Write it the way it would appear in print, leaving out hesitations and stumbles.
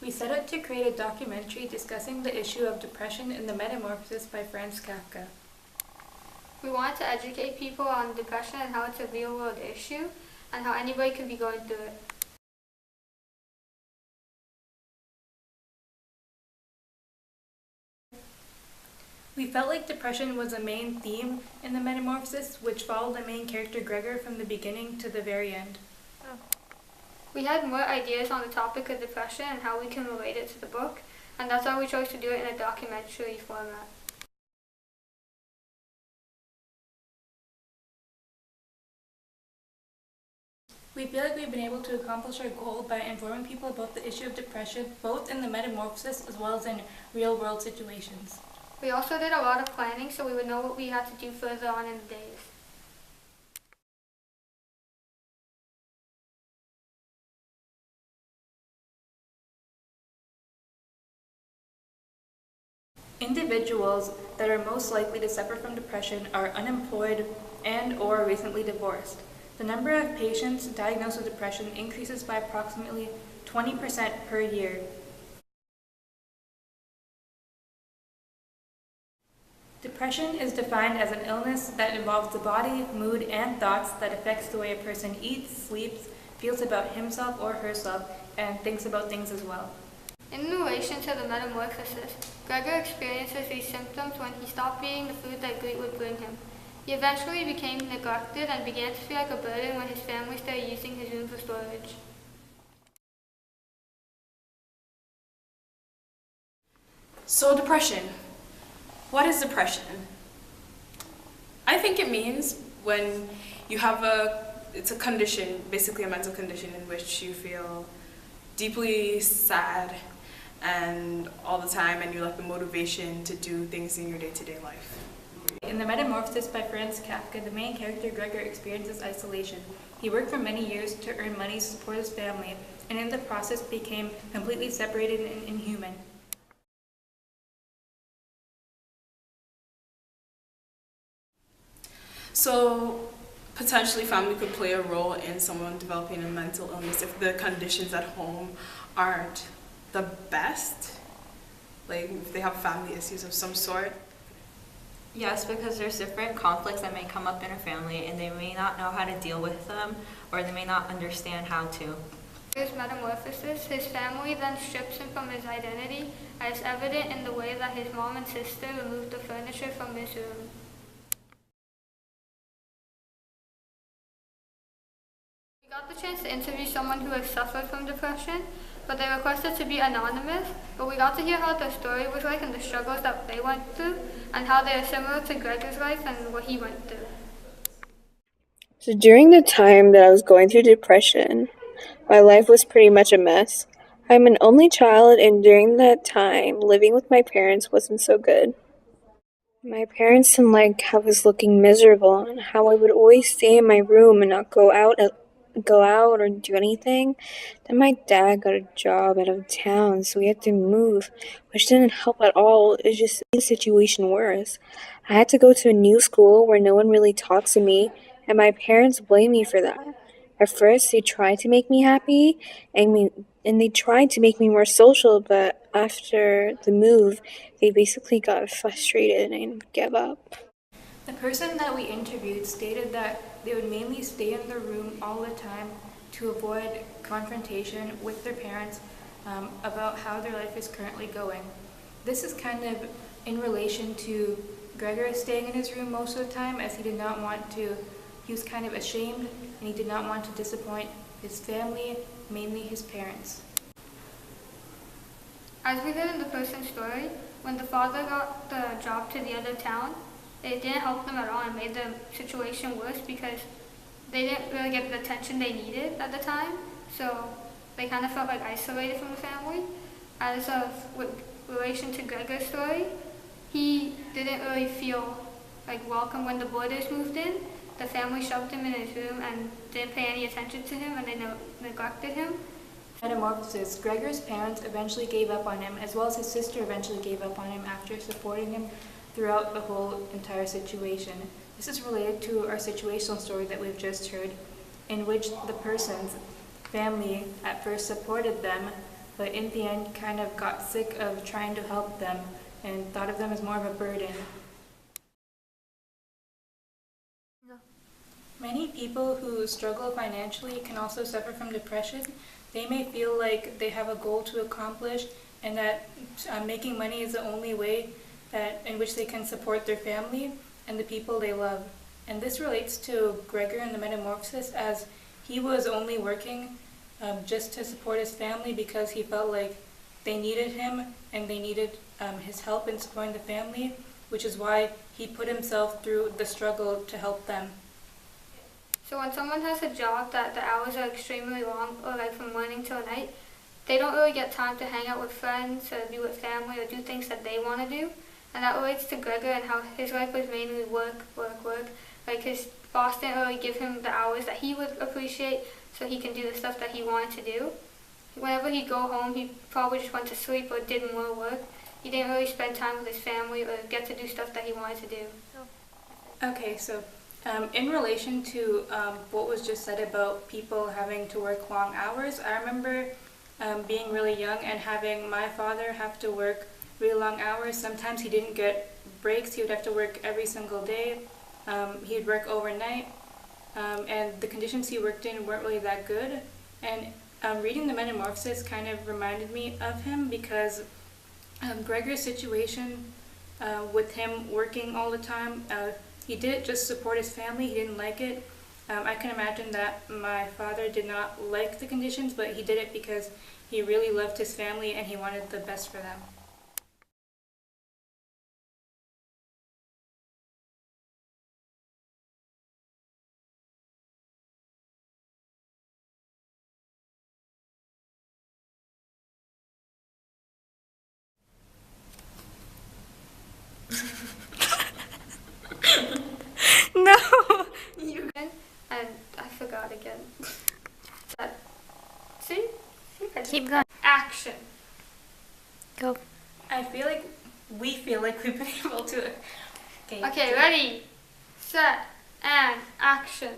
We set out to create a documentary discussing the issue of depression in the Metamorphosis by Franz Kafka. We wanted to educate people on depression and how it's a real-world issue and how anybody could be going through it. We felt like depression was a main theme in the Metamorphosis, which followed the main character Gregor from the beginning to the very end. We had more ideas on the topic of depression and how we can relate it to the book, and that's why we chose to do it in a documentary format. We feel like we've been able to accomplish our goal by informing people about the issue of depression, both in the Metamorphosis as well as in real-world situations. We also did a lot of planning so we would know what we had to do further on in the days. Individuals that are most likely to suffer from depression are unemployed and/or recently divorced. The number of patients diagnosed with depression increases by approximately 20% per year. Depression is defined as an illness that involves the body, mood, and thoughts that affects the way a person eats, sleeps, feels about himself or herself, and thinks about things as well. In relation to the metamorphosis, Gregor experiences these symptoms when he stopped eating the food that Greet would bring him. He eventually became neglected and began to feel like a burden when his family started using his room for storage. So depression. What is depression? I think it means when you have it's a condition, basically a mental condition in which you feel deeply sad and all the time, and you lack the motivation to do things in your day-to-day life. In The Metamorphosis by Franz Kafka, the main character Gregor experiences isolation. He worked for many years to earn money to support his family, and in the process became completely separated and inhuman. So potentially family could play a role in someone developing a mental illness if the conditions at home aren't the best, like if they have family issues of some sort. Yes, because there's different conflicts that may come up in a family and they may not know how to deal with them, or they may not understand how to. His metamorphosis, his family then strips him from his identity, as evident in the way that his mom and sister removed the furniture from his room. We got the chance to interview someone who has suffered from depression, but they requested to be anonymous, but we got to hear how their story was like and the struggles that they went through, and how they are similar to Gregor's life and what he went through. So during the time that I was going through depression, my life was pretty much a mess. I'm an only child, and during that time, living with my parents wasn't so good. My parents didn't like how I was looking miserable and how I would always stay in my room and not go out or do anything. Then my dad got a job out of town, so we had to move, which didn't help at all. It just made the situation worse. I had to go to a new school where no one really talks to me, and my parents blame me for that. At first, they tried to make me happy, and they tried to make me more social, but after the move, they basically got frustrated and gave up. The person that we interviewed stated that they would mainly stay in their room all the time to avoid confrontation with their parents about how their life is currently going. This is kind of in relation to Gregor staying in his room most of the time, as he did not want to, he was kind of ashamed and he did not want to disappoint his family, mainly his parents. As we heard in the person's story, when the father got the job to the other town, it didn't help them at all and made the situation worse because they didn't really get the attention they needed at the time, so they kind of felt like isolated from the family. As of with relation to Gregor's story, he didn't really feel like welcome when the boarders moved in. The family shoved him in his room and didn't pay any attention to him, and they neglected him. Metamorphosis, Gregor's parents eventually gave up on him, as well as his sister eventually gave up on him after supporting him throughout the whole entire situation. This is related to our situational story that we've just heard, in which the person's family at first supported them, but in the end kind of got sick of trying to help them and thought of them as more of a burden. Many people who struggle financially can also suffer from depression. They may feel like they have a goal to accomplish and that making money is the only way in which they can support their family and the people they love. And this relates to Gregor in the Metamorphosis, as he was only working just to support his family because he felt like they needed him and they needed his help in supporting the family, which is why he put himself through the struggle to help them. So when someone has a job that the hours are extremely long, or like from morning till night, they don't really get time to hang out with friends or be with family or do things that they want to do. And that relates to Gregor and how his life was mainly work. Like his boss didn't really give him the hours that he would appreciate so he can do the stuff that he wanted to do. Whenever he'd go home, he probably just went to sleep or did more work. He didn't really spend time with his family or get to do stuff that he wanted to do. Okay, so in relation to what was just said about people having to work long hours, I remember being really young and having my father have to work really long hours. Sometimes he didn't get breaks. He would have to work every single day. He'd work overnight, and the conditions he worked in weren't really that good. And reading the Metamorphosis kind of reminded me of him because Gregor's situation with him working all the time, he did it just to support his family. He didn't like it. I can imagine that my father did not like the conditions, but he did it because he really loved his family and he wanted the best for them. No! And I forgot again. See? Keep going. Action. Go. We feel like we've been able to. Okay, ready, set, and action.